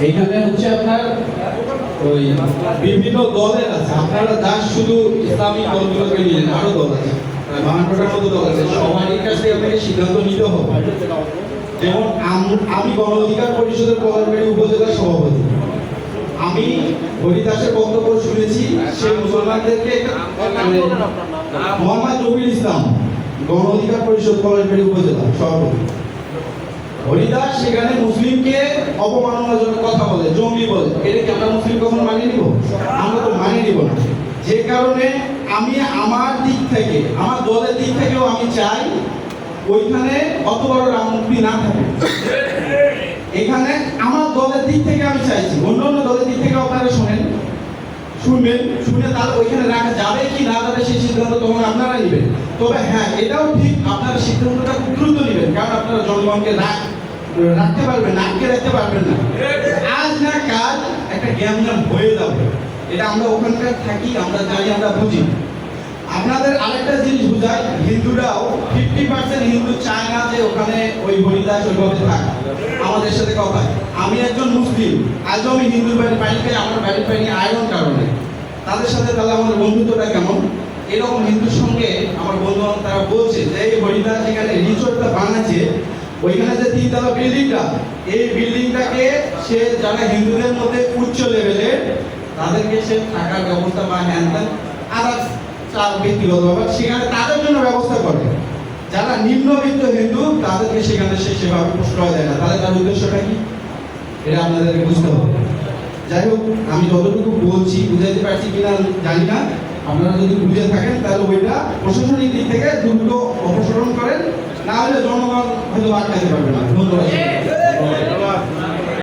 এইখানে হচ্ছে আপনার ওই বিভিন্ন দলের আছে, আপনারা দাস শুধু ইসলামিক দলগুলোকে নিলেন, আরো দল আছে, 52টার মতো দল আছে, সবারই কাছে আপনাকে সিদ্ধান্ত নিতে হবে। যেমন আমি গণ অধিকার পরিষদের পলাশবাড়ি উপজেলার সভাপতি, আমি হরিদাসের বক্তব্য শুনেছি, সে মুসলমানদেরকে মোহাম্মদ রবিউল ইসলাম গণ অধিকার পরিষদ পলাশবাড়ি উপজেলা সভাপতি, হরিদাস সেখানে মুসলিমকে অপমাননাজনক কথা বলে, জঙ্গি বলে, এটা কি আমরা মুসলিম কখনো মানিয়ে নিব? আমরা তো মানিয়ে নিব না। যে কারণে আমি আমার দিক থেকে, আমার দলের দিক থেকেও আমি চাই ওইখানে অত বড় রামমূর্তি না থাকে। এখানে আমার দলের দিক থেকে আমি চাইছি, অন্য অন্য দলের দিক থেকে আপনারা শুনবেন, শুনে তার ওইখানে রাখা যাবে কি না যাবে সেই সিদ্ধান্ত তখন আপনারা নেবেন। তবে হ্যাঁ, এটাও ঠিক, আপনারা সিদ্ধান্তটা খুব দ্রুত নেবেন, কারণ আপনারা জনগণকে রাখতে পারবেন, আটকে রাখতে পারবেন না। আজ না কাল একটা জ্ঞান হয়ে যাবে, এটা আমরা ওখানকার থাকি, আমরা জানি, আমরা বুঝি। আপনাদের আরেকটা জিনিস বুঝাই, হিন্দুরাও 50% হিন্দু চায় না যে ওখানে ওই হরিদাস ওইভাবে থাকে আমাদের সাথে কথা। আমি একজন মুসলিম, আজও আমি হিন্দুর বাড়ির পানি খাই, আমার বাড়ির পানি আয়রন কারণে। তাদের সাথে তাহলে আমাদের বন্ধুত্বটা কেমন? এরকম হিন্দুর সঙ্গে আমার বন্ধু তারা বলছে যে এই হরিদাস এখানে রিসোর্টটা বানাচ্ছে, ওইখানে যে 3 তলা বিল্ডিংটা, এই বিল্ডিংটাকে সে যারা হিন্দুদের মধ্যে উচ্চ লেভেলের তাদেরকে সে থাকার ব্যবস্থা বা হ্যান ত্যান আদার্স ব্যক্তিগত ব্যাপার সেখানে তাদের জন্য ব্যবস্থা করে। যারা নিম্নবিত্ত হিন্দু তাদেরকে সেখানে সে সেভাবে প্রশ্রয় দেয় না। তাহলে তার উদ্দেশ্যটা কি, এটা আপনাদেরকে বুঝতে হবে। যাই হোক, আমি যতটুকু বলছি বুঝাইতে পারছি কিনা জানি না, আপনারা যদি বুঝে থাকেন তাহলে ওইটা প্রশাসনিক দিক থেকে দ্রুত অপসারণ করেন, না হলে জনগণ হয়তো আটকাতে পারবে না। ধন্যবাদ।